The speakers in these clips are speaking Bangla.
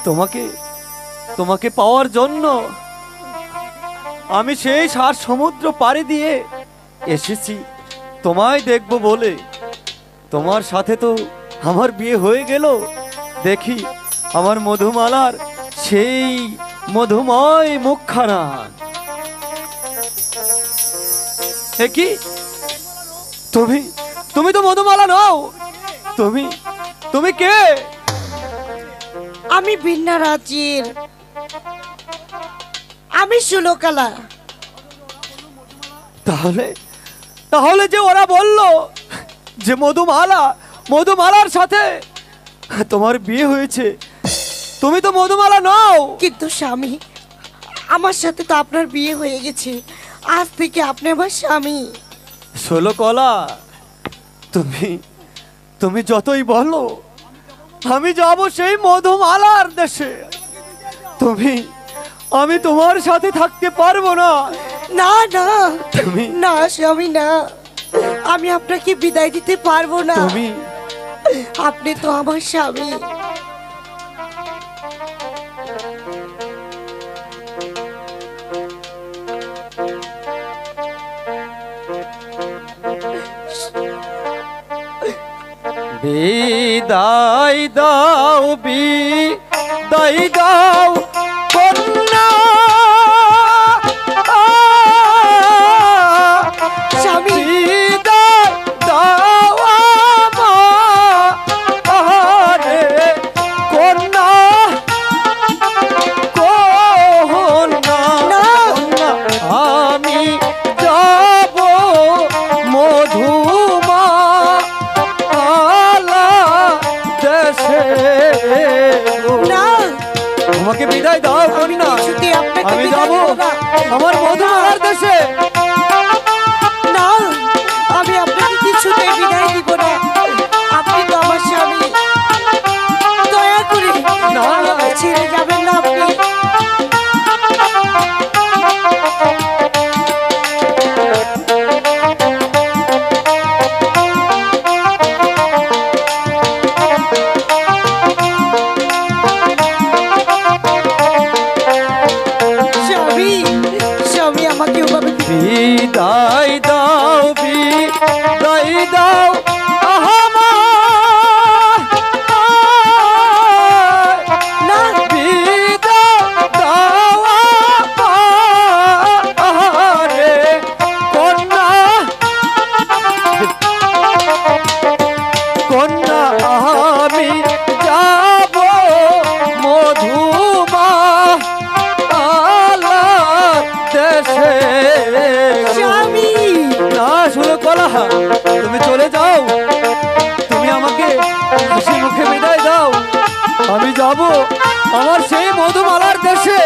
তোমাকে তোমাকে পাওয়ার জন্য আমি সেই 7 সমুদ্র পাড়ি দিয়ে এসেছি তোমায় দেখব বলে। তোমার সাথে তো আমার বিয়ে হয়ে গেল, দেখি আমার মধুমালার সেই মধুময় মুখখানা। এ কি, তুমি তুমি তো মধুমালা নও, তুমি তুমি কে? আমি ভিন্না রাজ্যের, আমি সুলোকালা। তাহলে তাহলে যে ওরা বলল যে মধুমালার সাথে তোমার বিয়ে হয়েছে, তুমি তো মধুমালা নও। কিন্তু স্বামী, আমার সাথে তো আপনার বিয়ে হয়ে গেছে, আজ থেকে আপনি আমার স্বামী। ষোলকলা, তুমি তুমি যতই বলো আমি যাব সেই মধুমালার দেশে। আমি তোমার সাথে থাকতে পারবো না। না না, তুমি না স্বামী না, আমি আপনাকে বিদায় দিতে পারবো না। আপনি তো আমার স্বামী। বিদায় দাও, বিদায় দাও কন্যা, স্বামী বিদায় দাও আমারে কন্যা, কন্যা আমি যাব মধুমালা দেশে। না, আমাকে বিদায় দাও কন্যা, আমি যাব আমার মধুমালার দেশে। না, আমি আপনাকে কিছুতেই বিদায় দিব না। আপনি তো আমার স্বামী, দয়া করে আমাকে ছেড়ে যাবেন না আপনি। স্বামী, স্বামী আমাকে ওভাবে বিদায় দাও, বিদায় দাও না, বিদায় দাও আমারে কন্যা, কন্যা আমি যাব মধুমালার দেশে। স্বামী না ষোলকলা, তুমি চলে যাও, তুমি আমাকে হাসি মুখে বিদায় দাও। আমি যাব আমার সেই মধুমালার দেশে।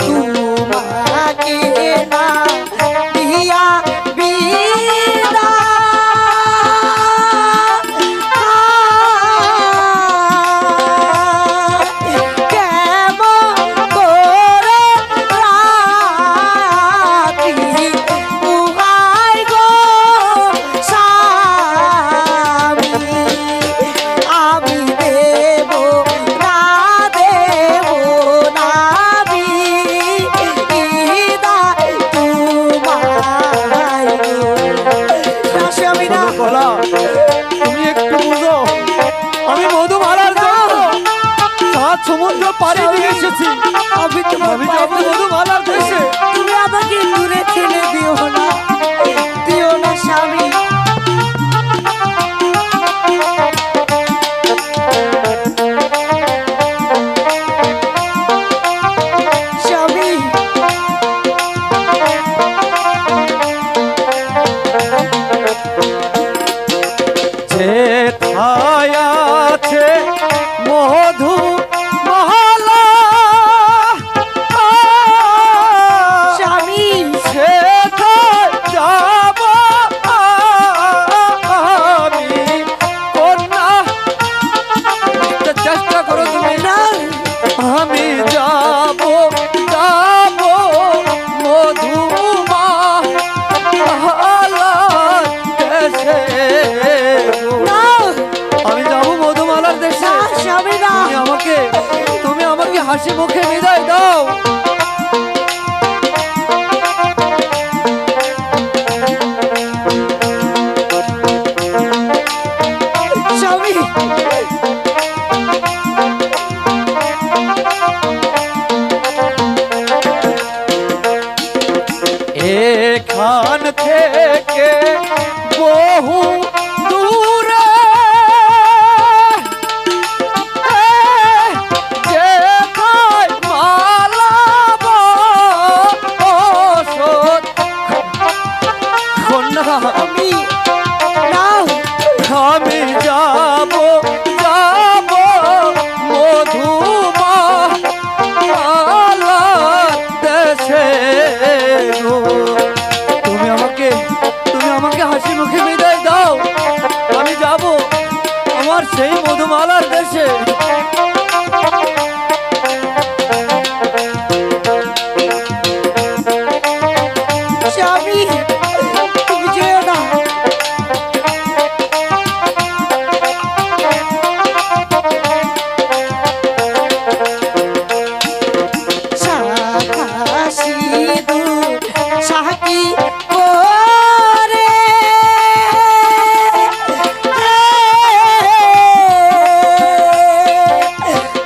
তোমাকে না দিয়া বিদায় হাসি মুখে বিদায় দাও। স্বামী এখান থেকে বহু দূরে যেথায় মালাব ওষুধ কন্যা আমি না আমি যাব যাব মধুমালার দেশে গো। তুমি আমাকে হাসি মুখে বিদায় দাও। আমি যাব আমার সেই মধুমালার দেশে। স্বামী তুমি যেও না। সাকি করে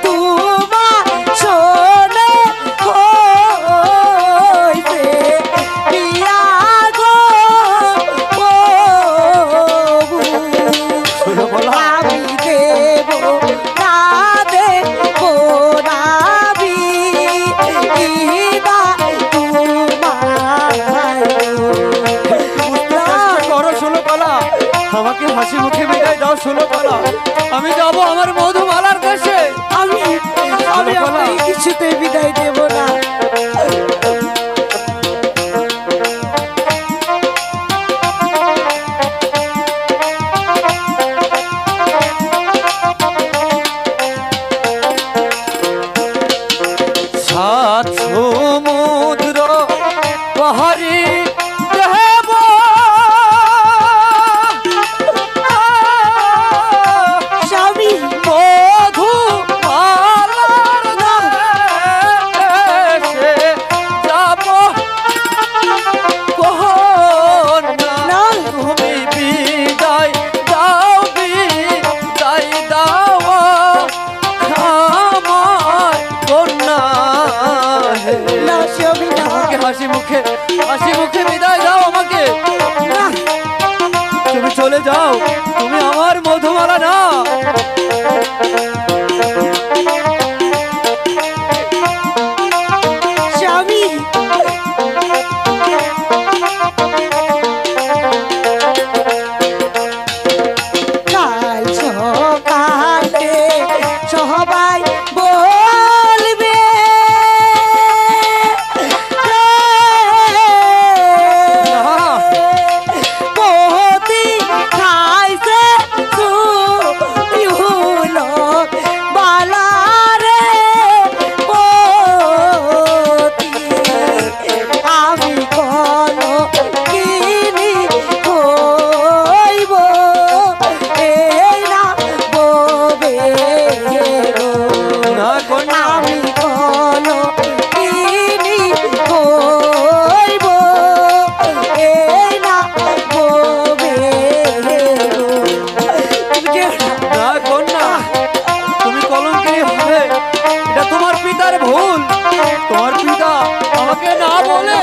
তোমার শোনে হইতে বিয়া গো প্রভু। আমি দেব না দেব না বিদা আমাকে হাসি মুখে বিদায় দাও ষোলকলা। আমি যাব আমার মধুমালার দেশে। আমি আপনাকে কিছুতে বিদায় দেব না। সাত সমুদ্র পাহাড়ি দেব স্বামী মধুমালার দেশে যাব কন্যা। তুমি বিদায় দাও বিদায় দাও আমার কন্যা। না স্বামী না। আমাকে হাসি মুখে বিদায় দাও আমাকে। না তুমি চলে যাও, তুমি আমার মধুমালা না। স্বামী কাল সকালে সবাই বলবে পতি খাইছে হলো বালারে পতি। আমি কোনো কিনি হইব এই না ববে গো। না কন্যা, আমি কোনো কিনি হইব এই না ববে গো। না কন্যা, তুমি কলঙ্কিনী হবে, এটা তোমার পিতার ভুল। তোমার পিতা আমাকে না বলে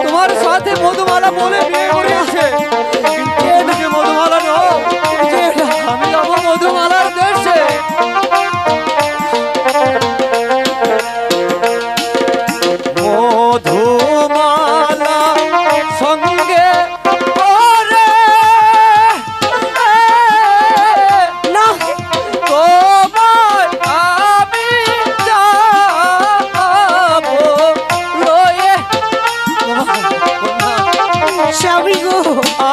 তোমার সাথে মধুমালা বলে বিয়ে করিয়েছে। কিন্তু তুমি যে মধুমালা নও। আমি যাব মধুমালার দেশে। মধুমালা সঙ্গে করে না তোমার আমি যাব লয়ে। স্বামী গো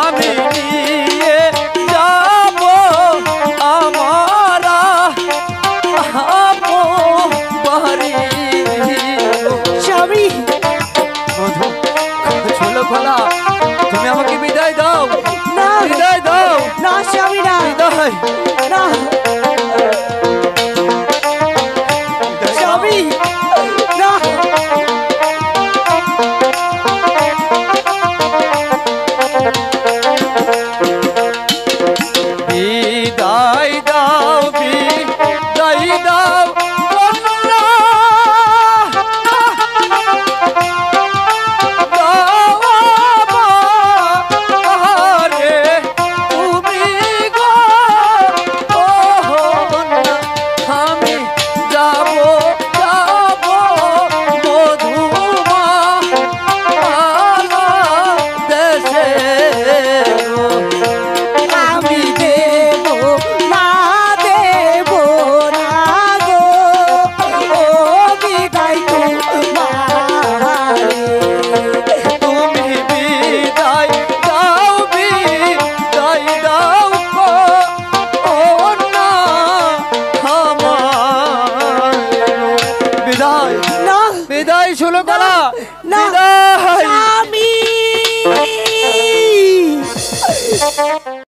আমি নিয়ে যাব আমারা বাড়ি। স্বামী ষোলকলা, তুমি আমাকে বিদায় দাও। না বিদায় দাও। না স্বামী না বিদায়। না বিদায় দাও। স্বামী যাস